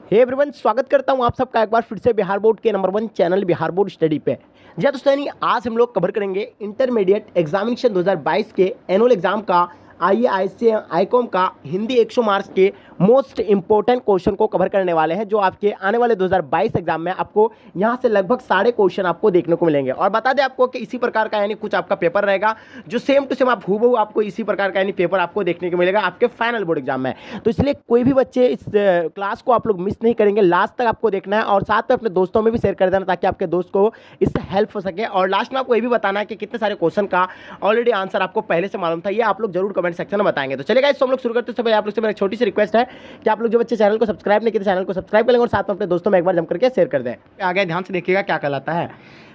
Hey everyone, स्वागत करता हूं आप सबका एक बार फिर से बिहार बोर्ड के number 1 channel Bihar board study पे। जी हाँ दोस्तों, आज हम लोग कवर करेंगे इंटरमीडिएट एग्जामिनेशन 2022 के एनुअल एग्जाम का आईए आईकॉम का हिंदी 100 मार्क्स के मोस्ट इंपॉर्टेंट क्वेश्चन को कवर करने वाले हैं, जो आपके आने वाले 2022 एग्जाम में आपको यहां से लगभग सारे क्वेश्चन आपको देखने को मिलेंगे। और बता दें आपको कि इसी प्रकार का यानी कुछ आपका पेपर रहेगा जो सेम टू सेम आप हूबहू आपको इसी प्रकार का यानी पेपर आपको देखने को मिलेगा आपके फाइनल बोर्ड एग्जाम में। तो इसलिए कोई भी बच्चे इस क्लास को आप लोग मिस नहीं करेंगे, लास्ट तक आपको देखना है और साथ में अपने दोस्तों में भी शेयर कर देना ताकि आपके दोस्त को इससे हेल्प हो सके। और लास्ट में आपको ये भी बताना है कि कितने सारे क्वेश्चन का ऑलरेडी आंसर आपको पहले से मालूम था, ये आप लोग जरूर कमेंट सेक्शन में बताएंगे। तो चलेगा इसको हम लोग शुरू करते हैं। आप लोग से मेरा छोटी सी रिक्वेस्ट है कि आप लोग जो बच्चे चैनल को सब्सक्राइब नहीं किए चैनल को सब्सक्राइब कर लेंगे और साथ में अपने दोस्तों में एक बार जम करके शेयर कर दें। आगे ध्यान से देखिएगा क्या कहलाता है।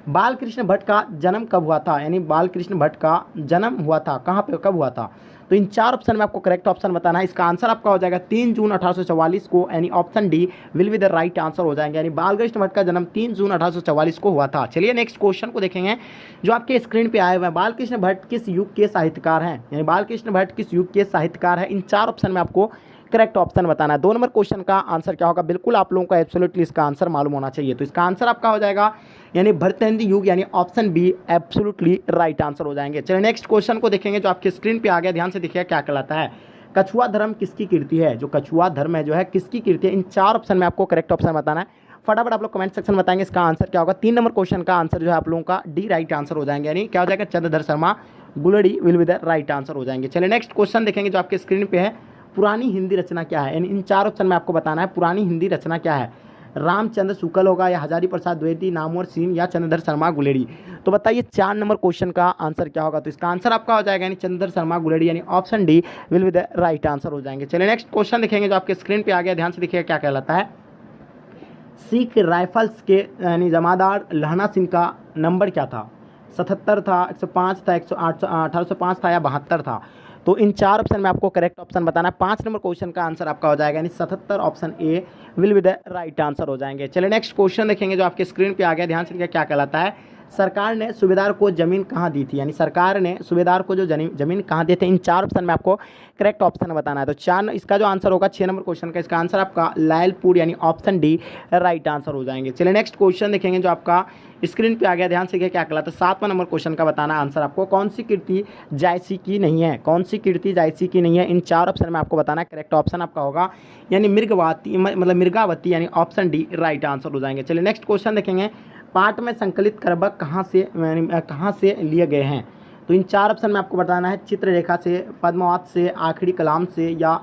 बाल कृष्ण भट्ट का जन्म कब हुआ था, यानी बाल कृष्ण भट्ट का जन्म हुआ था कहाँ पे, कब हुआ था। तो इन चार ऑप्शन में आपको करेक्ट ऑप्शन बताना है। इसका आंसर आपका हो जाएगा 3 जून 1844 को, यानी option D will be the right answer हो जाएंगे। यानी बालकृष्ण भट्ट का जन्म 3 जून 1844 को हुआ था। चलिए नेक्स्ट क्वेश्चन को देखेंगे जो आपके स्क्रीन पे आए हुए हैं। बालकृष्ण भट्ट किस युग के साहित्यकार हैं, यानी बालकृष्ण भट्ट किस युग के साहित्यकार हैं। इन चार ऑप्शन में आपको करेक्ट ऑप्शन बताना है। 2 नंबर क्वेश्चन का आंसर क्या होगा, बिल्कुल आप लोगों को एब्सोल्युटली इसका आंसर मालूम होना चाहिए। तो इसका आंसर आपका हो जाएगा यानी भरतहिंदी युग, यानी option be absolutely right answer हो जाएंगे। चलिए नेक्स्ट क्वेश्चन को देखेंगे जो आपके स्क्रीन पे आ गया, ध्यान से देखिए क्या कहलाता है। कछुआ धर्म किसकी कीर्ति है, जो कछुआ धर्म है जो है किसकी कीर्ति है। इन चार ऑप्शन में आपको करेक्ट ऑप्शन बताना है। फटाफट आप लोग कमेंट सेक्शन में बताएंगे इसका आंसर क्या होगा। 3 नंबर क्वेश्चन का आंसर जो है आप लोगों का डी राइट आंसर हो जाएंगे, यानी क्या हो जाएगा Chandradhar Sharma Guleri will be the right answer हो जाएंगे। चलिए नेक्स्ट क्वेश्चन देखेंगे जो आपके स्क्रीन पे है। पुरानी हिंदी रचना क्या है, यानी इन चार ऑप्शन में आपको बताना है पुरानी हिंदी रचना क्या है। रामचंद्र शुक्ल होगा या हजारी प्रसाद द्विवेदी, नामवर सेन या चंद्रधर शर्मा गुलेरी। तो बताइए 4 नंबर क्वेश्चन का आंसर क्या होगा। तो इसका आंसर आपका हो जाएगा यानी चंद्रधर शर्मा गुलेरी, यानी option D will be the right answer हो जाएंगे। चलिए नेक्स्ट क्वेश्चन देखेंगे जो आपके स्क्रीन पे आ गया, ध्यान से देखिएगा क्या कहलाता है। सिख राइफल्स के यानी जमादार लहना सिंह का नंबर क्या था, 77 था, 105 था, 108 1805 था या 72 था। तो इन चार ऑप्शन में आपको करेक्ट ऑप्शन बताना है। 5 नंबर क्वेश्चन का आंसर आपका हो जाएगा यानी 77 option A will be the right answer हो जाएंगे। चलिए नेक्स्ट क्वेश्चन देखेंगे जो आपके स्क्रीन पे आ गया, ध्यान से देखिए क्या कहलाता है। सरकार ने सूबेदार को जमीन कहाँ दी थी, यानी सरकार ने सूबेदार को जो जमीन कहाँ दी थी। इन चार ऑप्शन में आपको करेक्ट ऑप्शन बताना है। तो चार इसका जो आंसर होगा 6 नंबर क्वेश्चन का, इसका आंसर आपका लायलपुर यानी ऑप्शन डी राइट आंसर हो जाएंगे। चलिए नेक्स्ट क्वेश्चन देखेंगे जो आपका स्क्रीन पे आ गया, ध्यान से देखिए क्या कहलाता है। 7वां नंबर क्वेश्चन का बताना आंसर आपको। कौन सी कीर्ति जायसी की नहीं है, कौन सी कीर्ति जायसी की नहीं है। इन चार ऑप्शन में आपको बताना है। करेक्ट ऑप्शन आपका होगा यानी मृगवाती मतलब मृगावती, यानी ऑप्शन डी राइट आंसर हो जाएंगे। चलिए नेक्स्ट क्वेश्चन देखेंगे। पाठ में संकलित करबक कहाँ से लिए गए हैं। तो इन चार ऑप्शन में आपको बताना है। चित्ररेखा से, पद्मावत से, आखिरी कलाम से या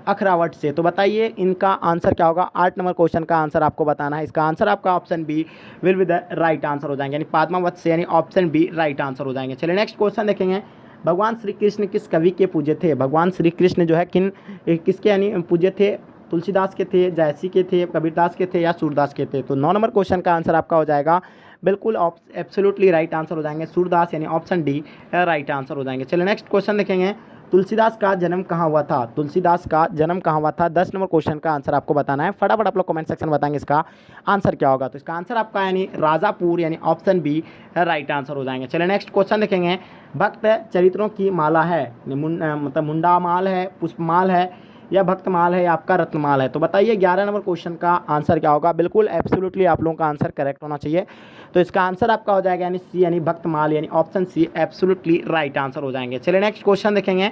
अखरावट से। तो बताइए इनका आंसर क्या होगा। 8 नंबर क्वेश्चन का आंसर आपको बताना है। इसका आंसर आपका option B will be the right answer हो जाएंगे, यानी पद्मावत से, यानी ऑप्शन बी राइट आंसर हो जाएंगे। चलिए नेक्स्ट क्वेश्चन देखेंगे। भगवान श्री कृष्ण किस कवि के पूज्य थे, भगवान श्री कृष्ण जो है किसके यानी पूज्य थे। तुलसीदास के थे, जायसी के थे, कबीरदास के थे या सूरदास के थे। तो 9 नंबर क्वेश्चन का आंसर आपका हो जाएगा बिल्कुल एब्सोल्युटली राइट आंसर हो जाएंगे सूरदास, यानी ऑप्शन डी राइट आंसर हो जाएंगे। चलिए नेक्स्ट क्वेश्चन देखेंगे। तुलसीदास का जन्म कहाँ हुआ था, तुलसीदास का जन्म कहाँ हुआ था। 10 नंबर क्वेश्चन का आंसर आपको बताना है। फटाफट आप लोग कमेंट सेक्शन में बताएंगे इसका आंसर क्या होगा। तो इसका आंसर आपका यानी राजापुर, यानी ऑप्शन बी राइट आंसर हो जाएंगे। चलिए नेक्स्ट क्वेश्चन देखेंगे। भक्त चरित्रों की माला है, मतलब मुंडामाल है, पुष्पमाल है या भक्तमाल है या आपका रत्नमाल है। तो बताइए 11 नंबर क्वेश्चन का आंसर क्या होगा। बिल्कुल एब्सोल्युटली आप लोगों का आंसर करेक्ट होना चाहिए। तो इसका आंसर आपका हो जाएगा यानी सी, यानी भक्तमाल, यानी option C absolutely right answer हो जाएंगे। चलिए नेक्स्ट क्वेश्चन देखेंगे।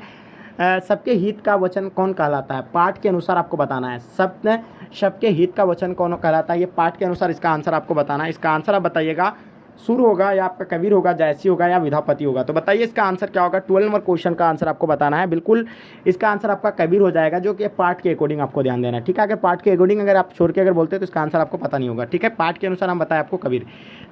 सबके हित का वचन कौन कहलाता है, पाठ के अनुसार आपको बताना है। सबके हित का वचन कौन कहलाता है, ये पाठ के अनुसार इसका आंसर आपको बताना है। इसका आंसर आप बताइएगा। सुर होगा या आपका कबीर होगा, जायसी होगा या विधापति होगा। तो बताइए इसका आंसर क्या होगा। 12 नंबर क्वेश्चन का आंसर आपको बताना है। बिल्कुल इसका आंसर आपका कबीर हो जाएगा, जो कि पाठ के अकॉर्डिंग आपको ध्यान देना है। ठीक है, अगर पाठ के अकॉर्डिंग अगर आप छोड़ के अगर बोलते हैं तो इसका आंसर आपको पता नहीं होगा। ठीक है, पाठ के अनुसार हम बताएं आपको कबीर।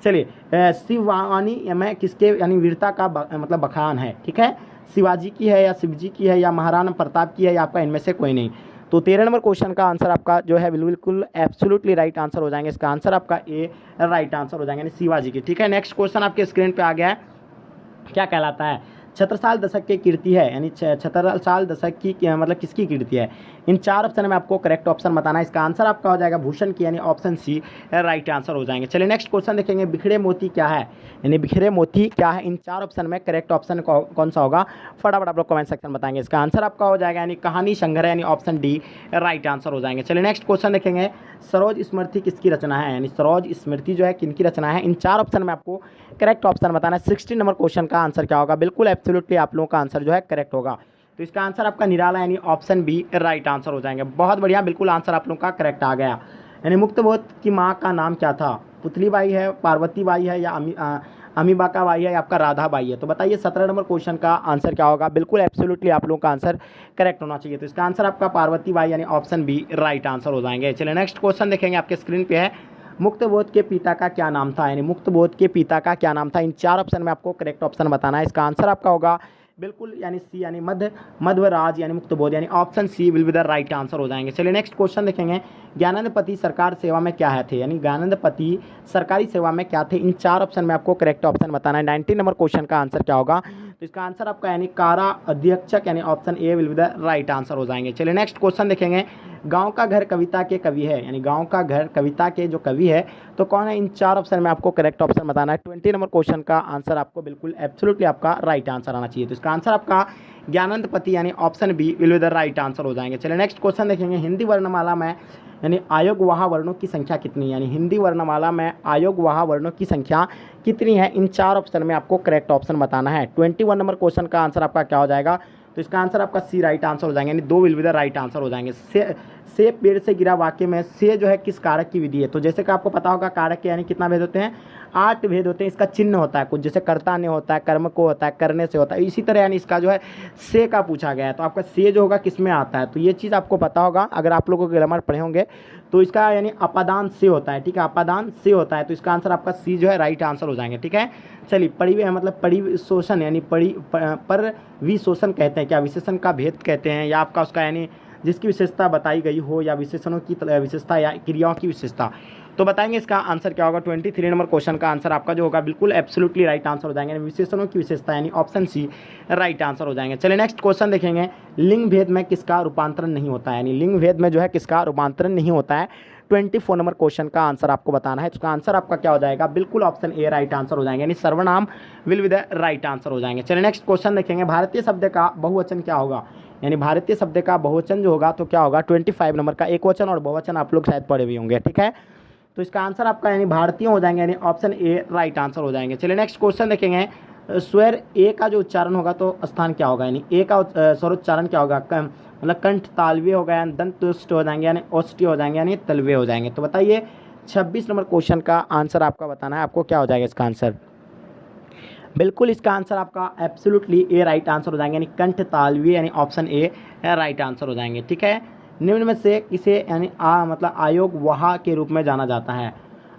चलिए शिववाणी में किसके यानी वीरता का मतलब बखान है। ठीक है, शिवाजी की है या शिवजी की है या महाराणा प्रताप की है या आपका इनमें से कोई नहीं। तो 13 नंबर क्वेश्चन का आंसर आपका जो है बिल्कुल एब्सोल्युटली राइट आंसर हो जाएंगे। इसका आंसर आपका ए राइट आंसर हो जाएंगे, यानी शिवाजी की। ठीक है, नेक्स्ट क्वेश्चन आपके स्क्रीन पे आ गया है, क्या कहलाता है। छत्रसाल दशक की कीर्ति है, यानी छत्रसाल दशक की मतलब किसकी कीर्ति है। इन 4 ऑप्शन में आपको करेक्ट ऑप्शन बताना है। इसका आंसर आपका हो जाएगा भूषण की यानी ऑप्शन सी राइट आंसर हो जाएंगे। चलिए नेक्स्ट क्वेश्चन देखेंगे, बिखरे मोती क्या है, यानी बिखरे मोती क्या है, इन 4 ऑप्शन में करेक्ट ऑप्शन कौन सा होगा, फटाफट आप लोग कमेंट सेक्शन बताएंगे। इसका आंसर आपका हो जाएगा यानी कहानी संग्रह यानी ऑप्शन डी राइट आंसर हो जाएंगे। चलिए नेक्स्ट क्वेश्चन देखेंगे, सरोज स्मृति किसकी रचना है, यानी सरोज स्मृति जो है किनकी रचना है, इन 4 ऑप्शन में आपको करेक्ट ऑप्शन बताना है। 16 नंबर क्वेश्चन का आंसर क्या होगा, बिल्कुल एब्सोल्युटली आप लोगों का आंसर जो है करेक्ट होगा। तो इसका आंसर आपका निराला यानी ऑप्शन बी राइट आंसर हो जाएंगे। बहुत बढ़िया, बिल्कुल आंसर आप लोगों का करेक्ट आ गया। यानी मुक्तबोध की माँ का नाम क्या था, पुतली बाई है, पार्वती बाई है, या अमीबाका बाई है, या आपका राधा बाई है। तो बताइए 17 नंबर क्वेश्चन का आंसर क्या होगा, बिल्कुल एब्सोल्युटली आप लोगों का आंसर करेक्ट होना चाहिए। तो इसका आंसर आपका पार्वती बाई यानी ऑप्शन बी राइट आंसर हो जाएंगे। चलिए नेक्स्ट क्वेश्चन देखेंगे, आपके स्क्रीन पे है, मुक्तबोध के पिता का क्या नाम था, यानी मुक्तबोध के पिता का क्या नाम था, इन 4 ऑप्शन में आपको करेक्ट ऑप्शन बताना है। इसका आंसर आपका होगा बिल्कुल यानी सी यानी मध्वराज यानी मुक्तबोध यानी option C will be the right answer हो जाएंगे। चलिए नेक्स्ट क्वेश्चन देखेंगे, ज्ञानंद पति सरकार सेवा में क्या है थे, यानी ज्ञानंद पति सरकारी सेवा में क्या थे, इन 4 ऑप्शन में आपको करेक्ट ऑप्शन बताना है। 19 नंबर क्वेश्चन का आंसर क्या होगा, तो इसका आंसर आपका यानी कारा अधीक्षक यानी option A will be the right answer हो जाएंगे। चलिए नेक्स्ट क्वेश्चन देखेंगे, गाँव का घर कविता के कवि है, यानी गाँव का घर कविता के जो कवि है तो कौन है, इन 4 ऑप्शन में आपको करेक्ट ऑप्शन बताना है। 20 नंबर क्वेश्चन का आंसर आपको बिल्कुल एब्सोल्युटली आपका राइट आंसर आना चाहिए। तो इसका आंसर आपका ज्ञानंद पति यानी option B will be the right answer हो जाएंगे। चलिए नेक्स्ट क्वेश्चन देखेंगे, हिंदी वर्णमाला में यानी आयोगवाह वर्णों की संख्या कितनी, यानी हिंदी वर्णमाला में आयोगवाह वर्णों की संख्या कितनी है, इन 4 ऑप्शन में आपको करेक्ट ऑप्शन बताना है। 21 नंबर क्वेश्चन का आंसर आपका क्या हो जाएगा, तो इसका आंसर आपका सी राइट आंसर हो जाएंगे, यानी 2 will be the right answer हो जाएंगे। से पेड़ से गिरा वाक्य में से जो है किस कारक की विधि है, तो जैसे कि आपको पता होगा कारक के यानी कितना भेद होते हैं, 8 भेद होते हैं। इसका चिन्ह होता है कुछ, जैसे कर्ता ने होता है, कर्म को होता है, करने से होता है, इसी तरह यानी इसका जो है से का पूछा गया है। तो आपका से जो होगा किस में आता है, तो ये चीज़ आपको पता होगा अगर आप लोगों के ग्रामर पढ़े होंगे। तो इसका यानी अपादान से होता है, ठीक है, अपादान से होता है। तो इसका आंसर आपका सी जो है राइट आंसर हो जाएंगे, ठीक है। चलिए मतलब परिशोषण यानी पर विशोषण कहते हैं क्या, विशेषण का भेद कहते हैं, या आपका उसका यानी जिसकी विशेषता बताई गई हो, या विशेषणों की विशेषता या क्रियाओं की विशेषता, तो बताएंगे इसका आंसर क्या होगा। 23 नंबर क्वेश्चन का आंसर आपका जो होगा बिल्कुल एब्सोल्युटली राइट आंसर हो जाएंगे, विशेषणों की विशेषता यानी ऑप्शन सी राइट आंसर हो जाएंगे। चलिए नेक्स्ट क्वेश्चन देखेंगे, लिंग भेद में किसका रूपांतरण नहीं होता है, यानी लिंग भेद में जो है किसका रूपांतरण नहीं होता है। 24 नंबर क्वेश्चन का आंसर आपको बताना है। इसका आंसर आपका क्या हो जाएगा, बिल्कुल ऑप्शन ए राइट आंसर हो जाएंगे, यानी सर्वनाम will be the right answer हो जाएंगे। चलिए नेक्स्ट क्वेश्चन देखेंगे, भारतीय शब्द का बहुवचन क्या होगा, यानी भारतीय शब्द का बहुवचन जो होगा तो क्या होगा। 25 नंबर का एक वचन और बहुवचन आप लोग शायद पढ़े भी होंगे, ठीक है। तो इसका आंसर आपका यानी भारतीय हो जाएंगे, यानी ऑप्शन ए राइट आंसर हो जाएंगे। चलिए नेक्स्ट क्वेश्चन देखेंगे, स्वर ए का जो उच्चारण होगा तो स्थान क्या होगा, यानी ए का स्वरोच्चारण क्या होगा, मतलब कंठ तालव्य हो गया, दंत हो जाएंगे यानी ओष्ठी हो जाएंगे, यानी तलव्य हो जाएंगे। तो बताइए 26 नंबर क्वेश्चन का आंसर आपका बताना है, आपको क्या हो जाएगा इसका आंसर। बिल्कुल इसका आंसर आपका एब्सोल्युटली ए राइट आंसर हो जाएंगे, यानी कंठ तालव्य यानी ऑप्शन ए राइट आंसर हो जाएंगे, ठीक है। निम्न में से किसे यानी मतलब आयोग वहा के रूप में जाना जाता है,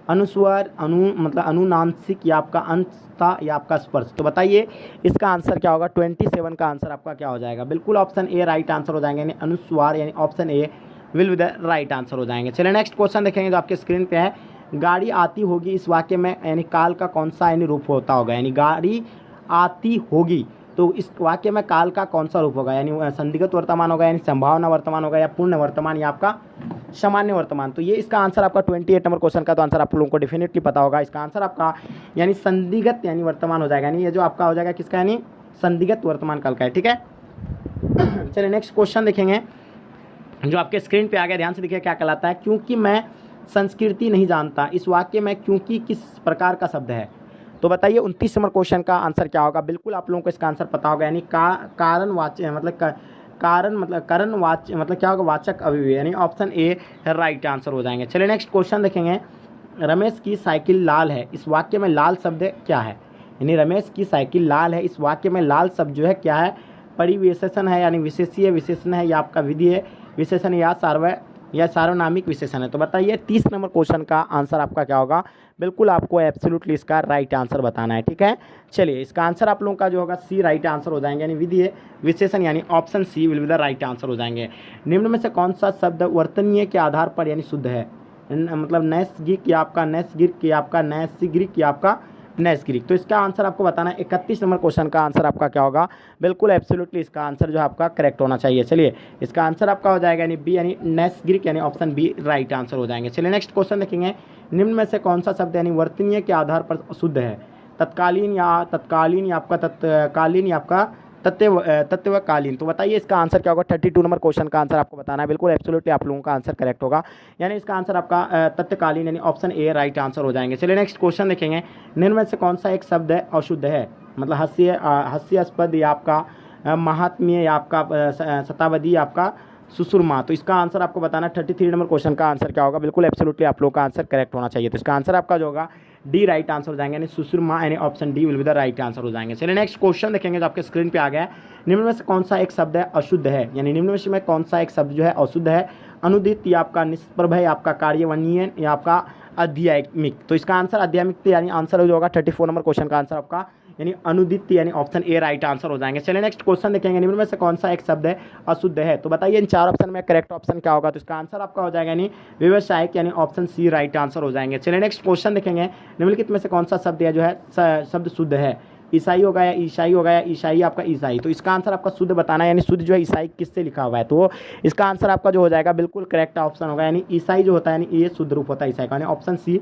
अनुस्वर, मतलब अनुनासिक, या आपका अंतता, या आपका स्पर्श। तो बताइए इसका आंसर क्या होगा। 27 का आंसर आपका क्या हो जाएगा, बिल्कुल ऑप्शन ए राइट आंसर हो जाएंगे, यानी अनुस्वार यानी option A will be the right answer हो जाएंगे। चलिए नेक्स्ट क्वेश्चन देखेंगे जो आपके स्क्रीन पे है, गाड़ी आती होगी इस वाक्य में यानी काल का कौन सा यानी रूप होता होगा, यानी गाड़ी आती होगी तो इस वाक्य में काल का कौन सा रूप होगा, यानी संदिग्ध वर्तमान होगा, यानी संभावना वर्तमान होगा, या पूर्ण वर्तमान, या आपका सामान्य वर्तमान। तो ये इसका आंसर आपका 28 नंबर क्वेश्चन का तो आंसर आप लोगों को डेफिनेटली पता होगा। इसका आंसर आपका यानी संदिग्ध यानी वर्तमान हो जाएगा, यानी ये जो आपका हो जाएगा किसका, यानी संदिग्ध वर्तमान काल का है, ठीक है। चलिए नेक्स्ट क्वेश्चन देखेंगे जो आपके स्क्रीन पे आ गया, ध्यान से देखिए क्या कहलाता है, क्योंकि मैं संस्कृति नहीं जानता, इस वाक्य में क्योंकि किस प्रकार का शब्द है। तो बताइए 29 नंबर क्वेश्चन का आंसर क्या होगा, बिल्कुल आप लोगों को इसका आंसर पता होगा, यानी कारणवाच्य मतलब कारणवाच्य मतलब क्या होगा, वाचक अव्यय, यानी ऑप्शन ए राइट आंसर हो जाएंगे। चलिए नेक्स्ट क्वेश्चन देखेंगे, रमेश की साइकिल लाल है, इस वाक्य में लाल शब्द क्या है, यानी रमेश की साइकिल लाल है, इस वाक्य में लाल शब्द जो है क्या है, परिविशेषण है, यानी विशेषीय विशेषण है, या आपका विधेय विशेषण, या सार्वनामिक विशेषण है। तो बताइए 30 नंबर क्वेश्चन का आंसर आपका क्या होगा, बिल्कुल आपको एब्सोल्युटली इसका राइट आंसर बताना है, ठीक है। चलिए इसका आंसर आप लोगों का जो होगा सी राइट आंसर हो जाएंगे, यानी विधेय विशेषण यानी option C will be the right answer हो जाएंगे। निम्न में से कौन सा शब्द वर्तनीय के आधार पर यानी शुद्ध है, मतलब नैसर्गिक, या आपका नैसर्गिक, या आपका नैसर्गिक, या आपका नैसगिरी। तो इसका आंसर आपको बताना है। 31 नंबर क्वेश्चन का आंसर आपका क्या होगा, बिल्कुल एब्सोल्युटली इसका आंसर जो है आपका करेक्ट होना चाहिए। चलिए इसका आंसर आपका हो जाएगा यानी बी, यानी नैसगिरी यानी ऑप्शन बी राइट आंसर हो जाएंगे। चलिए नेक्स्ट क्वेश्चन देखेंगे, निम्न में से कौन सा शब्द यानी वर्तनीय के आधार पर अशुद्ध है, तत्कालीन या आपका तत्कालीन या आपका तत्वकालीन। तो बताइए इसका आंसर क्या होगा। 32 नंबर क्वेश्चन का आंसर आपको बताना है, बिल्कुल एब्सोल्युटली आप लोगों का आंसर करेक्ट होगा, यानी इसका आंसर आपका तत्कालीन यानी ऑप्शन ए राइट आंसर हो जाएंगे। चलिए नेक्स्ट क्वेश्चन देखेंगे, निम्न में से कौन सा एक शब्द है अशुद्ध है, मतलब हास्यास्पद या आपका महात्म्य या आपका शताब्दी या आपका सुसुरमा। तो इसका आंसर आपको बताना है। 33 नंबर क्वेश्चन का आंसर क्या होगा, बिल्कुल एब्सोल्युटली आप लोगों का आंसर करेक्ट होना चाहिए। तो इसका आंसर आपका जो होगा डी राइट आंसर हो जाएंगे, यानी सुसुरमा यानी option D will be the right answer हो जाएंगे। चलिए नेक्स्ट क्वेश्चन देखेंगे जो आपके स्क्रीन पे आ गया है, निम्न में से कौन सा एक शब्द है अशुद्ध है, यानी निम्न में से कौन सा एक शब्द जो है अशुद्ध है, अनुदित या आपका निष्प्रभ या आपका कार्यवनीय या आपका आध्यात्मिक। तो इसका आंसर आध्यात्मिक यानी आंसर हो होगा 34 नंबर क्वेश्चन का आंसर आपका यानी अनुदित यानी ऑप्शन ए राइट आंसर हो जाएंगे। चलिए नेक्स्ट क्वेश्चन देखेंगे, निम्न में से कौन सा एक शब्द है अशुद्ध है। तो बताइए इन चार ऑप्शन में करेक्ट ऑप्शन क्या होगा। तो इसका आंसर आपका हो जाएगा यानी व्यवसायिक यानी ऑप्शन सी राइट आंसर हो जाएंगे। चलिए नेक्स्ट क्वेश्चन देखेंगे, निम्नलिखित में से कौन सा शब्द है जो है शब्द शुद्ध है, ईसाई होगा या ईसाई होगा या ईसाई आपका ईसाई। तो इसका आंसर आपका शुद्ध बताना है, यानी शुद्ध जो है ईसाई किससे लिखा हुआ है। तो इसका आंसर आपका जो हो जाएगा बिल्कुल करेक्ट ऑप्शन होगा, यानी ईसाई जो होता है यानी ये शुद्ध रूप होता है ईसाई का, यानी ऑप्शन सी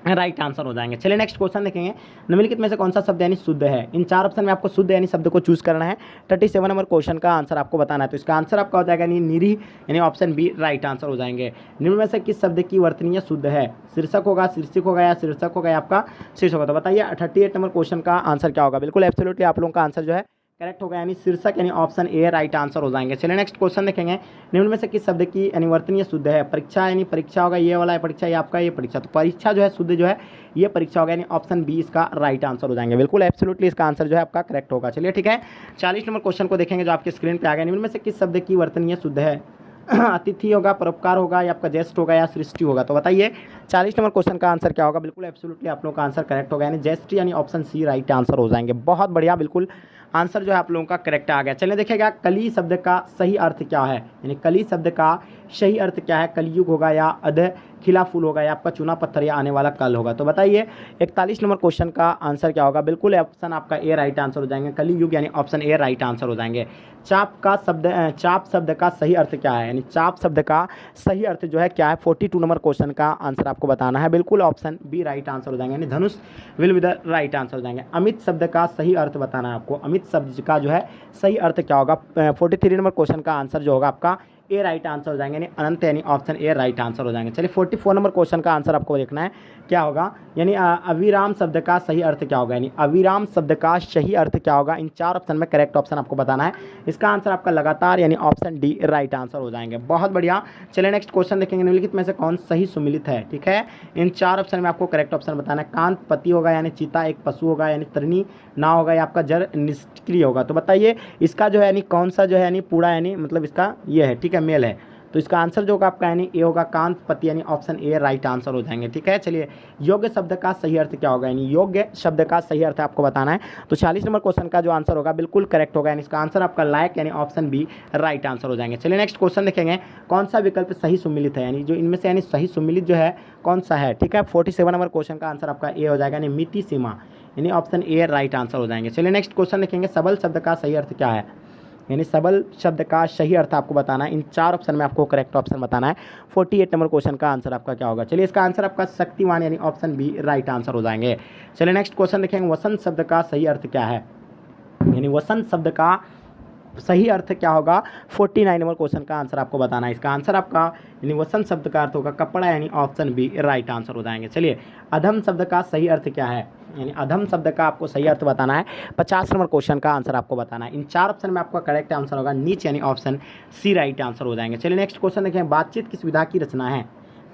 राइट आंसर हो जाएंगे। चलिए नेक्स्ट क्वेश्चन देखेंगे, निम्नलिखित में से कौन सा शब्द यानी शुद्ध है। इन चार ऑप्शन में आपको शुद्ध यानी शब्द को चूज करना है। 37 नंबर क्वेश्चन का आंसर आपको बताना है। तो इसका आंसर आपका हो जाएगा यानी निरी यानी ऑप्शन बी राइट आंसर हो जाएंगे। निम्न में से किस शब्द की वर्तनीय शुद्ध है, शीर्षक होगा, शीर्षक होगा या शीर्षक होगा या आपका शीर्षक होगा। तो बताइए 38 नंबर क्वेश्चन का आंसर क्या होगा, बिल्कुल एब्सोल्युटली आप लोगों का आंसर जो है करेक्ट होगा, यानी शीर्षक यानी ऑप्शन ए राइट आंसर हो जाएंगे। चलिए नेक्स्ट क्वेश्चन देखेंगे, निम्न में से किस शब्द की यानी वर्तनीय शुद्ध है, परीक्षा यानी परीक्षा होगा ये वाला है परीक्षा या आपका ये परीक्षा। तो परीक्षा जो है शुद्ध जो है ये परीक्षा होगा, यानी ऑप्शन बी इसका राइट आंसर हो जाएंगे। बिल्कुल एब्सोल्युटली इसका आंसर जो है आपका करेक्ट होगा। चलिए ठीक है, 40 नंबर क्वेश्चन को देखेंगे जो आपके स्क्रीन पे आ गया, निम्न में से किस शब्द की वर्तनीय शुद्ध है, अतिथि होगा, परोपकार होगा या आपका जेस्ट होगा या सृष्टि होगा। तो बताइए 40 नंबर क्वेश्चन का आंसर क्या होगा, बिल्कुल एब्सोल्युटली आप लोगों का आंसर करेक्ट होगा, यानी जेस्ट यानी ऑप्शन सी राइट आंसर हो जाएंगे। बहुत बढ़िया, बिल्कुल आंसर जो है आप लोगों का करेक्ट आ गया। चलिए देखिएगा कली शब्द का सही अर्थ क्या है, यानी कली शब्द का सही अर्थ क्या है, कलयुग होगा या अध खिला फूल होगा या आपका चुना पत्थर या आने वाला कल होगा। तो बताइए 41 नंबर क्वेश्चन का आंसर क्या होगा, बिल्कुल ऑप्शन आपका ए राइट आंसर हो जाएंगे, कलयुग यानी ऑप्शन ए राइट आंसर हो जाएंगे। चाप शब्द का सही अर्थ क्या है, यानी चाप शब्द का सही अर्थ जो है क्या है, 42 नंबर क्वेश्चन का आंसर आपको बताना है, बिल्कुल ऑप्शन बी राइट आंसर हो जाएंगे, यानी Dhanush will be the right answer हो जाएंगे। अमित शब्द का सही अर्थ बताना है आपको, अमित शब्द का जो है सही अर्थ क्या होगा। 43 नंबर क्वेश्चन का आंसर जो होगा आपका ए राइट आंसर हो जाएंगे, यानी अनंत यानी ऑप्शन ए राइट आंसर हो जाएंगे। चलिए 44 नंबर क्वेश्चन का आंसर आपको देखना है क्या होगा, यानी अविराम शब्द का सही अर्थ क्या होगा, यानी अविराम शब्द का सही अर्थ क्या होगा। इन चार ऑप्शन में करेक्ट ऑप्शन आपको बताना है। इसका आंसर आपका लगातार यानी ऑप्शन डी राइट आंसर हो जाएंगे। बहुत बढ़िया। चलिए नेक्स्ट क्वेश्चन देखेंगे, निम्नलिखित में से कौन सही सुमिलित है। ठीक है, इन चार ऑप्शन में आपको करेक्ट ऑप्शन बताना है। कांत पति होगा यानी चीता एक पशु होगा, यानी तृणी नाव होगा या आपका जर निष्क्रिय होगा। तो बताइए इसका जो है यानी कौन सा जो है यानी पूरा यानी मतलब इसका ये है, ठीक है, मेल है। तो इसका आंसर जो होगा आपका यानी ए होगा, कांत पति यानी ऑप्शन ए राइट आंसर हो जाएंगे। ठीक है, चलिए योग्य शब्द का सही अर्थ क्या होगा, यानी योग्य शब्द का सही अर्थ आपको बताना है। तो 40 नंबर क्वेश्चन का जो आंसर होगा बिल्कुल करेक्ट होगा, यानी इसका आंसर आपका लायक यानी ऑप्शन बी राइट आंसर हो जाएंगे। चलिए नेक्स्ट क्वेश्चन देखेंगे, कौन सा विकल्प सही सुमिलित है, यानी जो इनमें से यानी सही सुमिलित जो है कौन सा है। ठीक है, 47 नंबर क्वेश्चन का आंसर आपका ए हो जाएगा, यानी मिति सीमा यानी ऑप्शन ए राइट आंसर हो जाएंगे। चलिए नेक्स्ट क्वेश्चन देखेंगे, सबल शब्द का सही अर्थ क्या है, यानी सबल शब्द का सही अर्थ आपको बताना है। इन चार ऑप्शन में आपको करेक्ट ऑप्शन बताना है। 48 नंबर क्वेश्चन का आंसर आपका क्या होगा। चलिए इसका आंसर आपका शक्तिवान यानी ऑप्शन बी राइट आंसर हो जाएंगे। चलिए नेक्स्ट क्वेश्चन देखेंगे, वसंत शब्द का सही अर्थ क्या है, यानी वसंत शब्द का सही अर्थ क्या होगा। 49 नंबर क्वेश्चन का आंसर आपको बताना है। इसका आंसर आपका यानी वसंत शब्द का अर्थ होगा कपड़ा, यानी ऑप्शन बी राइट आंसर हो जाएंगे। चलिए अधम शब्द का सही अर्थ क्या है, यानी अधम शब्द का आपको सही अर्थ बताना है। 50 नंबर क्वेश्चन का आंसर आपको बताना है। इन चार ऑप्शन में आपका करेक्ट आंसर होगा नीच यानी ऑप्शन सी राइट आंसर हो जाएंगे। चलिए नेक्स्ट क्वेश्चन देखें, बातचीत किस विधा की रचना है,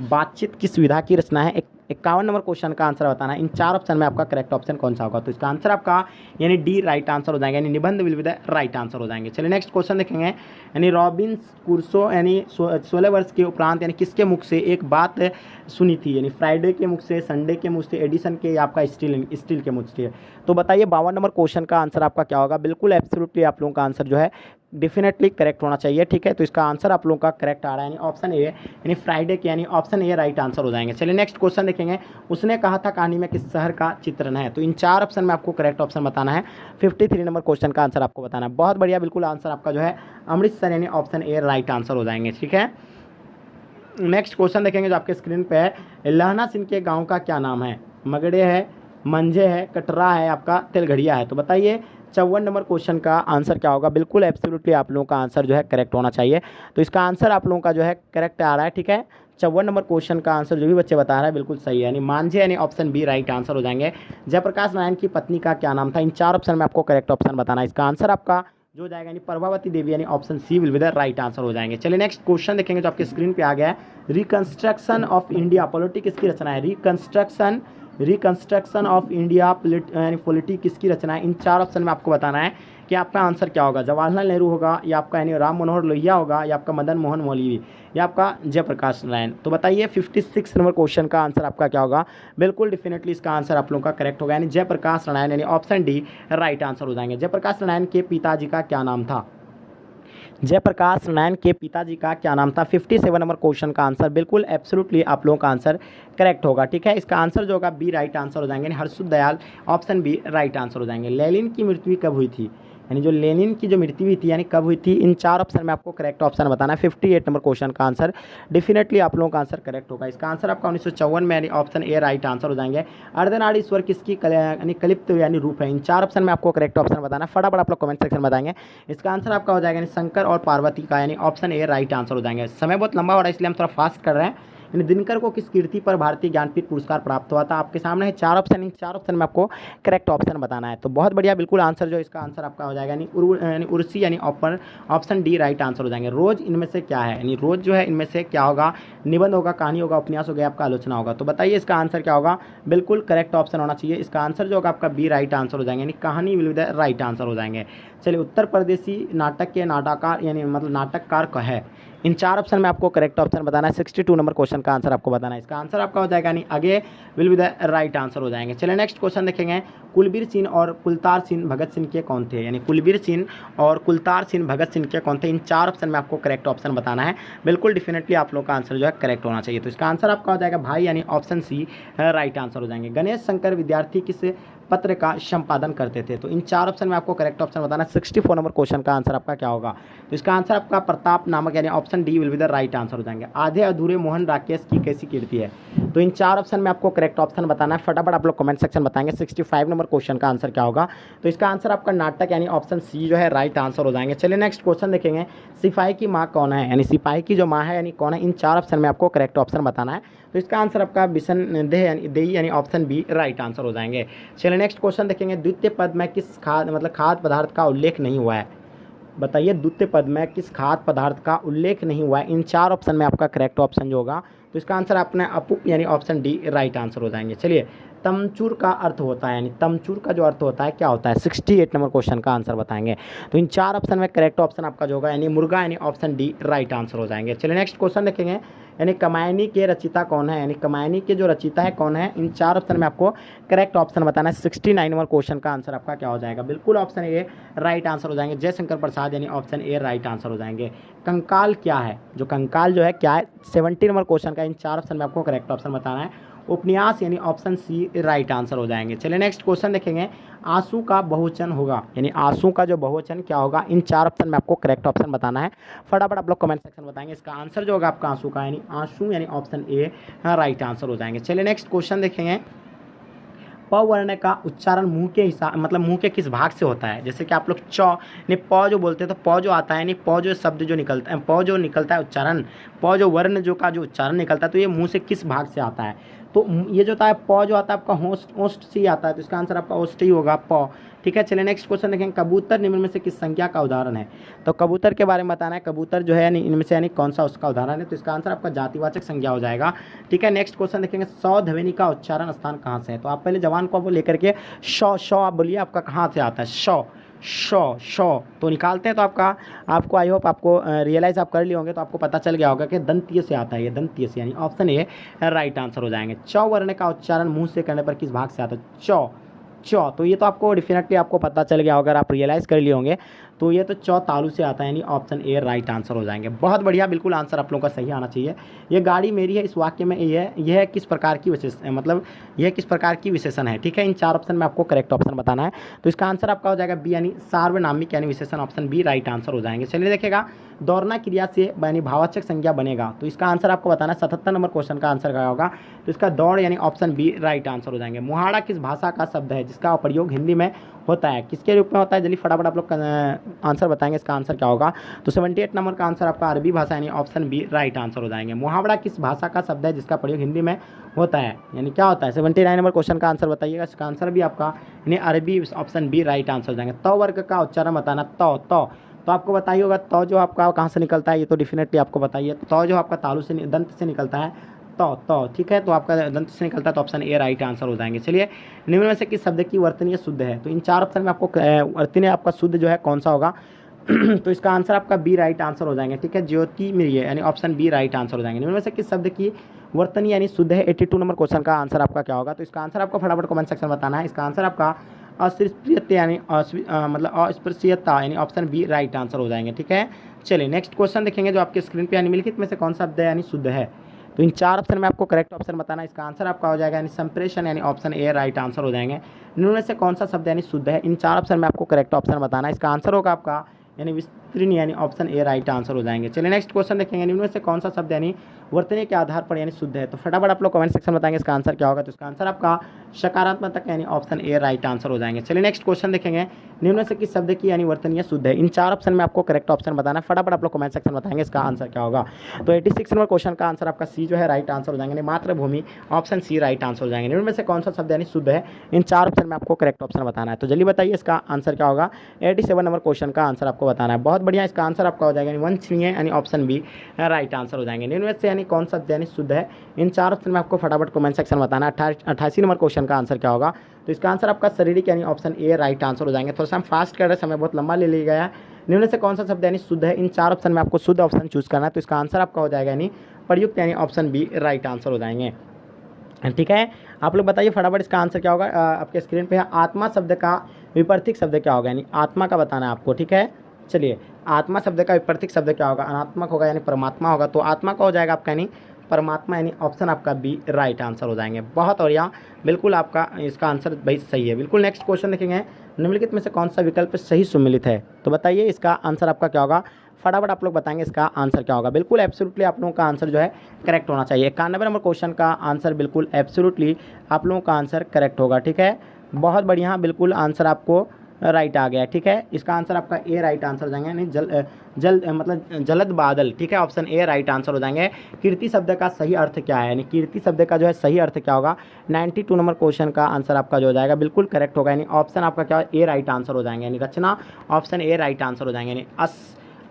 बातचीत किस विधा की रचना है। 51 नंबर क्वेश्चन का आंसर बताना है। इन चार ऑप्शन में आपका करेक्ट ऑप्शन कौन सा होगा। तो इसका आंसर आपका यानी डी राइट आंसर हो जाएगा, यानी निबंध will be the right answer हो जाएंगे। चलिए नेक्स्ट क्वेश्चन देखेंगे, यानी रॉबिन्स क्रूसो यानी 16 वर्ष के उपरांत यानी किसके मुख से एक बात सुनी थी, यानी फ्राइडे के मुख से, संडे के मुख से, एडिसन के या आपका स्टील के मुख से। तो बताइए 52 नंबर क्वेश्चन का आंसर आपका क्या होगा। बिल्कुल एब्सोल्युटली आप लोगों का आंसर जो है डेफिनेटली करेक्ट होना चाहिए, ठीक है। तो इसका आंसर आप लोगों का करेक्ट आ रहा है यानी ऑप्शन ए यानी फ्राइडे के यानी ऑप्शन ए राइट आंसर हो जाएंगे। चलिए नेक्स्ट क्वेश्चन देखेंगे। उसने कहा था कहानी में किस शहर का चित्रण है, तो इन 4 ऑप्शन में आपको करेक्ट ऑप्शन बताना है। 53 नंबर क्वेश्चन का आंसर आपको बताना है। बहुत बढ़िया, बिल्कुल आंसर आपका जो है अमृतसर यानी ऑप्शन ए राइट आंसर हो जाएंगे, ठीक है। नेक्स्ट क्वेश्चन देखेंगे जो आपके स्क्रीन पे है। लहना सिंह के गाँव का क्या नाम है, मगड़े है, मंझे है, कटरा है, आपका तेलघड़िया है। तो बताइए 54 नंबर क्वेश्चन का आंसर क्या होगा। बिल्कुल एब्सोल्युटली आप लोगों का आंसर जो है करेक्ट होना चाहिए। तो इसका आंसर आप लोगों का जो है करेक्ट आ रहा है, ठीक है। 54 नंबर क्वेश्चन का आंसर जो भी बच्चे बता रहे हैं बिल्कुल सही है, यानी मांझे यानी ऑप्शन बी राइट आंसर हो जाएंगे। जयप्रकाश नारायण की पत्नी का क्या नाम था, इन 4 ऑप्शन में आपको करेक्ट ऑप्शन बताना है। इसका आंसर आपका जो हो जाएगा यानी प्रभावती देवी यानी option C will be the right answer हो जाएंगे। चलिए नेक्स्ट क्वेश्चन देखेंगे जो आपके स्क्रीन पे आ गया है। रिकंस्ट्रक्शन ऑफ इंडिया पॉलिटी किसकी रचना है, रिकंस्ट्रक्शन ऑफ इंडिया पॉलिटी किसकी रचना है। इन 4 ऑप्शन में आपको बताना है कि आपका आंसर क्या होगा। जवाहरलाल नेहरू होगा, या आपका यानी राम मनोहर लोहिया होगा, या आपका मदन मोहन मौलवी, या आपका जयप्रकाश नारायण। तो बताइए 56 नंबर क्वेश्चन का आंसर आपका क्या होगा। बिल्कुल डेफिनेटली इसका आंसर आप लोगों का करेक्ट होगा, यानी जयप्रकाश नारायण यानी ऑप्शन डी राइट आंसर हो जाएंगे। जयप्रकाश नारायण के पिताजी का क्या नाम था, जयप्रकाश नारायण के पिताजी का क्या नाम था। 57 नंबर क्वेश्चन का आंसर बिल्कुल एब्सोल्युटली आप लोगों का आंसर करेक्ट होगा, ठीक है। इसका आंसर जो होगा बी राइट आंसर हो जाएंगे। हर्षुद Dayal option B right answer हो जाएंगे। लेनिन की मृत्यु कब हुई थी, यानी जो लेनिन की जो मृत्यु हुई थी यानी कब हुई थी। इन 4 ऑप्शन में आपको करेक्ट ऑप्शन बताना है। 58 नंबर क्वेश्चन का आंसर डेफिनेटली आप लोगों का आंसर करेक्ट होगा। इसका आंसर आपका 1954 में यानी ऑप्शन ए राइट आंसर हो जाएंगे। अर्धनारीश्वर किसकी यानी कलिप्त यानी रूप है। इन 4 ऑप्शन में आपको करेक्ट ऑप्शन बताना है। फटाफट आप लोग कमेंट सेक्शन में बताएंगे। इसका आंसर आपका हो जाएगा यानी शंकर और पार्वती का यानी ऑप्शन ए राइट आंसर हो जाएंगे। समय बहुत लंबा हो रहा है इसलिए हम थोड़ा फास्ट कर रहे हैं। यानी दिनकर को किस कीर्ति पर भारतीय ज्ञानपीठ पुरस्कार प्राप्त हुआ था। आपके सामने है 4 ऑप्शन, इन 4 ऑप्शन में आपको करेक्ट ऑप्शन बताना है। तो बहुत बढ़िया, बिल्कुल आंसर जो इसका आंसर आपका हो जाएगा यानी उर्सी यानी ऑप्शन डी राइट आंसर हो जाएंगे। रोज इनमें से क्या है, यानी रोज जो है इनमें से क्या होगा, निबंध होगा, कहानी होगा, उपन्यास हो गया, आपका आलोचना होगा। तो बताइए इसका आंसर क्या होगा। बिल्कुल करेक्ट ऑप्शन होना चाहिए। इसका आंसर जो होगा आपका बी राइट आंसर हो जाएंगे, यानी कहानी will be the right answer हो जाएंगे। चलिए उत्तर प्रदेशी नाटक के नाटककार यानी मतलब नाटककार का है। इन 4 ऑप्शन में आपको करेक्ट ऑप्शन बताना है। 62 नंबर क्वेश्चन का आंसर आपको बताना है। इसका आंसर आपका हो जाएगा यानी आगे will be the right answer हो जाएंगे। चलिए नेक्स्ट क्वेश्चन देखेंगे। कुलबीर सिंह और कुलतार सिंह भगत सिंह के कौन थे, यानी कुलबीर सिंह और कुलतार सिंह भगत सिंह के कौन थे। इन 4 ऑप्शन में आपको करेक्ट ऑप्शन बताना है। बिल्कुल डेफिनेटली आप लोग का आंसर जो है करेक्ट होना चाहिए। तो इसका आंसर आपका हो जाएगा भाई यानी ऑप्शन सी राइट आंसर हो जाएंगे। गणेश शंकर विद्यार्थी किस पत्र का संपादन करते थे। तो इन 4 ऑप्शन में आपको करेक्ट ऑप्शन बताना है। 64 नंबर क्वेश्चन का आंसर आपका क्या होगा। तो इसका आंसर आपका प्रताप नामक यानी option D will be the right answer हो जाएंगे। आधे अधूरे मोहन राकेश की कैसी कीर्ति है। तो इन 4 ऑप्शन में आपको करेक्ट ऑप्शन बताना है। फटाफट आप लोग कमेंट सेक्शन बताएंगे। 65 नंबर क्वेश्चन का आंसर क्या होगा। तो इसका आंसर आपका नाटक यानी ऑप्शन सी जो है राइट आंसर हो जाएंगे। चलिए नेक्स्ट क्वेश्चन देखेंगे। सिपाही की माँ कौन है, यानी सिपाही की जो माँ है यानी कौन है। इन 4 ऑप्शन में आपको करेक्ट ऑप्शन बताना है। तो इसका आंसर आपका बिशन देह यानी देही यानी ऑप्शन बी राइट आंसर हो जाएंगे। चलिए नेक्स्ट क्वेश्चन देखेंगे। द्वितीय पद में किस खाद्य पदार्थ का उल्लेख नहीं हुआ है। बताइए द्वितीय पद में किस खाद्य पदार्थ का उल्लेख नहीं हुआ है। इन 4 ऑप्शन में आपका करेक्ट ऑप्शन जो होगा तो इसका आंसर अपने अपुप यानी ऑप्शन डी राइट आंसर हो जाएंगे। चलिए तमचूर का अर्थ होता है, यानी तमचूर का जो अर्थ होता है क्या होता है। 68 नंबर क्वेश्चन का आंसर बताएंगे। तो इन 4 ऑप्शन में करेक्ट ऑप्शन आपका जो होगा यानी मुर्गा यानी ऑप्शन डी राइट आंसर हो जाएंगे। चलिए नेक्स्ट क्वेश्चन देखेंगे। यानी कमायनी के रचिता कौन है, यानी कमायनी के जो रचिता है कौन है। इन 4 ऑप्शन में आपको करेक्ट ऑप्शन बताना है। 69 नंबर क्वेश्चन का आंसर आपका क्या हो जाएगा। बिल्कुल ऑप्शन ए राइट आंसर हो जाएंगे। जयशंकर प्रसाद यानी ऑप्शन ए राइट आंसर हो जाएंगे। कंकाल क्या है, जो कंकाल जो है क्या है। 70 नंबर क्वेश्चन का इन 4 ऑप्शन में आपको करेक्ट ऑप्शन बताना है। उपन्यास यानी ऑप्शन सी राइट आंसर हो जाएंगे। चलिए नेक्स्ट क्वेश्चन देखेंगे। आंसू का बहुवचन होगा, यानी आंसू का जो बहुवचन क्या होगा। इन 4 ऑप्शन में आपको करेक्ट ऑप्शन बताना है। फटाफट आप लोग कमेंट सेक्शन बताएंगे। इसका आंसर जो होगा आपका आंसू का यानी आंसू यानी ऑप्शन ए राइट आंसर हो जाएंगे। चलिए नेक्स्ट क्वेश्चन देखेंगे। प वर्ण का उच्चारण मुंह के हिसाब मतलब मुंह के किस भाग से होता है। जैसे कि आप लोग च यानी प जो बोलते हैं तो प जो आता है यानी प जो शब्द जो निकलता है प जो निकलता है उच्चारण प जो वर्ण जो का जो उच्चारण निकलता है तो ये मुंह से किस भाग से आता है। तो ये जो होता है प जो आता है आपका ओष्ठ से ही आता है। तो इसका आंसर आपका ओष्ठ ही होगा प। ठीक है। चलिए नेक्स्ट क्वेश्चन देखेंगे। कबूतर निम्न में से किस संख्या का उदाहरण है। तो कबूतर के बारे में बताना है। कबूतर जो है यानी इनमें से यानी कौन सा उसका उदाहरण है। तो इसका आंसर आपका जातिवाचक संज्ञा हो जाएगा। ठीक है। नेक्स्ट क्वेश्चन देखेंगे। सौ ध्वनि का उच्चारण स्थान कहाँ से है। तो आप पहले जवान को लेकर के शौ आप बोलिए आपका कहाँ से आता है। शौ तो निकालते हैं तो आपको आई होप आपको रियलाइज आप कर लिए होंगे तो आपको पता चल गया होगा कि दंतीय से आता है। ये दंतीय से यानी ऑप्शन ए राइट आंसर हो जाएंगे। च वर्ण का उच्चारण मुंह से करने पर किस भाग से आता है। च तो ये तो आपको डेफिनेटली आपको पता चल गया अगर आप रियलाइज़ कर लिए होंगे तो ये तो चौतालू से आता है, यानी ऑप्शन ए राइट आंसर हो जाएंगे। बहुत बढ़िया, बिल्कुल आंसर आप लोगों का सही आना चाहिए। ये गाड़ी मेरी है, इस वाक्य में यह किस प्रकार की मतलब यह किस प्रकार की विशेषण है, ठीक है। इन 4 ऑप्शन में आपको करेक्ट ऑप्शन बताना है। तो इसका आंसर आपका हो जाएगा बी, यानी सार्वनामिक यानी विशेषण, ऑप्शन बी राइट आंसर हो जाएंगे। चलिए देखिएगा, दौड़ना क्रिया से यानी भाववाचक संज्ञा बनेगा, तो इसका आंसर आपको बताना है। 77 नंबर क्वेश्चन का आंसर क्या होगा, तो इसका दौड़ यानी ऑप्शन बी राइट आंसर हो जाएंगे। मुहाड़ा किस भाषा का शब्द है जिसका प्रयोग हिंदी में होता है, किसके रूप में होता है, जल्दी फटाफट आप लोग आंसर बताएंगे, इसका आंसर क्या होगा। तो 78 नंबर का आंसर आपका अरबी भाषा यानी ऑप्शन बी राइट आंसर हो जाएंगे। मुहावरा किस भाषा का शब्द है जिसका प्रयोग हिंदी में होता है, यानी क्या होता है। 79 नंबर क्वेश्चन का आंसर बताइएगा, इसका आंसर भी आपका यानी अरबी, ऑप्शन बी राइट आंसर हो जाएंगे। त वर्ग का उच्चारण बताना, तो आपको बताइए होगा, तो जो आपका कहाँ से निकलता है, ये तो डेफिनेटली आपको बताइए। तो जो आपका तालु से दंत से निकलता है, तो ठीक है, तो आपका दंत से निकलता है, तो ऑप्शन ए राइट आंसर हो जाएंगे। चलिए, निम्न में से किस शब्द की वर्तनीय शुद्ध है, तो इन 4 ऑप्शन में आपको वर्तनीय आपका शुद्ध जो है कौन सा होगा तो इसका आंसर आपका बी राइट आंसर हो जाएंगे, ठीक है। ज्योति मिलिए यानी ऑप्शन बी राइट आंसर हो जाएंगे। निम्न में से किस शब्द की वर्तनीय यानी शुद्ध है, 82 नंबर क्वेश्चन का आंसर आपका क्या होगा। तो इसका आंसर आपको फटाफट कमेंट सेक्शन में बताना है। इसका आंसर आपका अस्पृश्यता यानी मतलब अस्पृश्यता यानी ऑप्शन बी राइट आंसर हो जाएंगे, ठीक है। चलिए नेक्स्ट क्वेश्चन देखेंगे जो आपके स्क्रीन पे, यानी निम्नलिखित में से कौन सा शब्द है यानी शुद्ध है, तो इन 4 ऑप्शन में आपको करेक्ट ऑप्शन बताना है। इसका आंसर आपका हो जाएगा यानी संप्रेषण यानी ऑप्शन ए राइट आंसर हो जाएंगे। निम्न में से कौन सा शब्द यानी शुद्ध है, इन 4 ऑप्शन में आपको करेक्ट ऑप्शन बताना है। इसका आंसर होगा आपका यानी विस्तृण यानी ऑप्शन ए राइट आंसर हो जाएंगे। चलिए नेक्स्ट क्वेश्चन देखेंगे, निम्न में से कौन सा शब्द यानी वर्तनी के आधार पर यानी शुद्ध है, तो फटाफट आप लोग कमेंट सेक्शन बताएंगे इसका आंसर क्या होगा। तो इसका आंसर आपका सकारात्मक यानी ऑप्शन ए राइट आंसर हो जाएंगे। चलिए नेक्स्ट क्वेश्चन देखेंगे, निम्न में से किस शब्द की यानी वर्तनीय शुद्ध है, इन 4 ऑप्शन में आपको करेक्ट ऑप्शन बताना है। फटाफट आप लोग कमेंट सेक्शन बताएंगे इसका आंसर क्या होगा। तो 86 नंबर क्वेश्चन का आंसर आपका सी जो है राइट आंसर हो जाएंगे, मातृभूमि ऑप्शन सी राइट आंसर हो जाएंगे। निम्न में से कौन सा शब्द यानी शुद्ध है, इन 4 ऑप्शन में आपको करेक्ट ऑप्शन बताना है। तो जल्दी बताइए इसका आंसर क्या होगा। 87 नंबर क्वेश्चन का आंसर आपको बताना है। बहुत बढ़िया, इसका आंसर आपका हो जाएगा वंशनीय यानी ऑप्शन बी राइट आंसर हो जाएंगे। निम्न में से यानी कौन सा शब्द यानी शुद्ध है, इन 4 ऑप्शन में आपको फटाफट कमेंट सेक्शन में बताना है। 88 नंबर क्वेश्चन का आंसर क्या होगा, तो इसका आंसर आपका शारीरिक यानी ऑप्शन ए राइट आंसर हो जाएंगे। थोड़ा सा हम फास्ट कर रहे, समय बहुत लंबा ले लिया गया है। निम्न से कौन सा शब्द यानी शुद्ध है, इन 4 ऑप्शन में आपको शुद्ध ऑप्शन चूज करना है। तो इसका आंसर आपका हो जाएगा यानी प्रयुक्त यानी ऑप्शन बी राइट आंसर हो जाएंगे, ठीक है। आप लोग बताइए फटाफट इसका आंसर क्या होगा। आपके स्क्रीन पे है, आत्मा शब्द का विपरीत शब्द क्या होगा, यानी आत्मा का बताना है आपको, ठीक है। चलिए, आत्मा शब्द का विपरीत शब्द क्या होगा, अनात्मक होगा यानी परमात्मा होगा, तो आत्मा का हो जाएगा आपका यानी परमात्मा, यानी ऑप्शन आपका बी राइट आंसर हो जाएंगे। बहुत बढ़िया, बिल्कुल आपका इसका आंसर भाई सही है, बिल्कुल। नेक्स्ट क्वेश्चन देखेंगे, निम्नलिखित में से कौन सा विकल्प सही सुमिलित है, तो बताइए इसका आंसर आपका क्या होगा। फटाफट आप लोग बताएंगे इसका आंसर क्या होगा। बिल्कुल एब्सोल्युटली आप लोगों का आंसर जो है करेक्ट होना चाहिए। 91 नंबर क्वेश्चन का आंसर बिल्कुल एब्सोल्युटली आप लोगों का आंसर करेक्ट होगा, ठीक है। बहुत बढ़िया, बिल्कुल आंसर आपको राइट आ गया, ठीक है। इसका आंसर आपका ए राइट आंसर हो जाएंगे, यानी मतलब जलद बादल, ठीक है, ऑप्शन ए राइट आंसर हो जाएंगे। कीर्ति शब्द का सही अर्थ क्या है, यानी कीर्ति शब्द का जो है सही अर्थ क्या होगा। 92 नंबर क्वेश्चन का आंसर आपका जो हो जाएगा बिल्कुल करेक्ट होगा, यानी ऑप्शन आपका क्या ए राइट आंसर हो जाएंगे, यानी रचना ऑप्शन ए राइट आंसर हो जाएंगे। यानी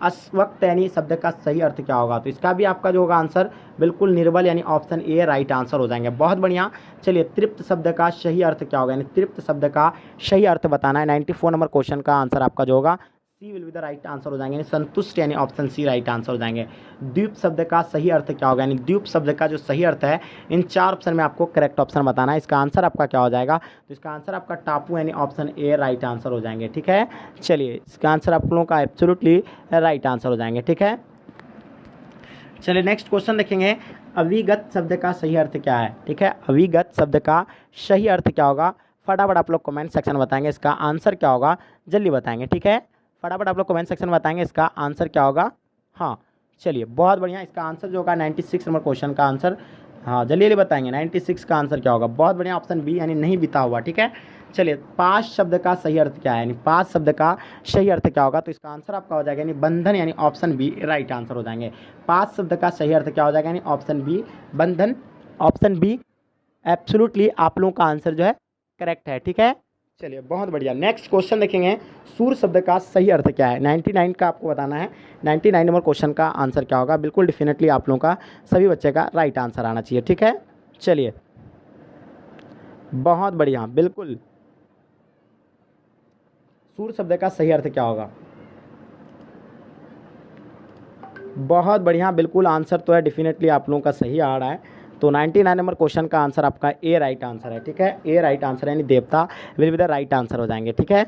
अस्वक्त यानी शब्द का सही अर्थ क्या होगा, तो इसका भी आपका जो होगा आंसर बिल्कुल निर्बल यानी ऑप्शन ए राइट आंसर हो जाएंगे। बहुत बढ़िया। चलिए, तृप्त शब्द का सही अर्थ क्या होगा, यानी तृप्त शब्द का सही अर्थ बताना है। 94 नंबर क्वेश्चन का आंसर आपका जो होगा C will be the right answer हो जाएंगे, यानी संतुष्ट यानी ऑप्शन सी राइट आंसर हो जाएंगे। द्वीप शब्द का सही अर्थ क्या होगा, यानी द्वीप शब्द का जो सही अर्थ है, इन 4 ऑप्शन में आपको करेक्ट ऑप्शन बताना है। इसका आंसर आपका क्या हो जाएगा, तो इसका आंसर आपका टापू यानी ऑप्शन ए राइट आंसर हो जाएंगे, ठीक है। चलिए, इसका आंसर आप लोगों का एब्सोल्युटली राइट आंसर हो जाएंगे, ठीक है। चलिए नेक्स्ट क्वेश्चन देखेंगे, अविगत शब्द का सही अर्थ क्या है, ठीक है। अविगत शब्द का सही अर्थ क्या होगा, फटाफट आप लोग कमेंट सेक्शन में बताएंगे इसका आंसर क्या होगा, जल्दी बताएंगे, ठीक है। फटाफट आप लोग कमेंट सेक्शन में बताएंगे इसका आंसर क्या होगा। हाँ, चलिए बहुत बढ़िया, इसका आंसर जो होगा 96 नंबर क्वेश्चन का आंसर, हाँ जल्दी बताएंगे 96 का आंसर क्या होगा। बहुत बढ़िया, ऑप्शन बी यानी नहीं बीता हुआ, ठीक है। चलिए, पास शब्द का सही अर्थ क्या है, यानी पास शब्द का सही अर्थ क्या होगा, तो इसका आंसर आपका हो जाएगा यानी बंधन, यानी ऑप्शन बी राइट आंसर हो जाएंगे। पास शब्द का सही अर्थ क्या हो जाएगा, यानी ऑप्शन बी बंधन, ऑप्शन बी एब्सोल्युटली आप लोगों का आंसर जो है करेक्ट है, ठीक है। चलिए बहुत बढ़िया, नेक्स्ट क्वेश्चन देखेंगे, सूर शब्द का सही अर्थ क्या है। 99 का आपको बताना है, 99 नंबर क्वेश्चन का आंसर क्या होगा। बिल्कुल डेफिनेटली आप लोगों का सभी बच्चे का राइट आंसर आना चाहिए, ठीक है। चलिए बहुत बढ़िया, बिल्कुल सूर शब्द का सही अर्थ क्या होगा। बहुत बढ़िया, बिल्कुल आंसर तो है डेफिनेटली आप लोगों का सही आ रहा है। तो 99 नंबर क्वेश्चन का आंसर आपका ए राइट आंसर है, ठीक है। ए राइट आंसर यानी देवता will be the right answer हो जाएंगे, ठीक है।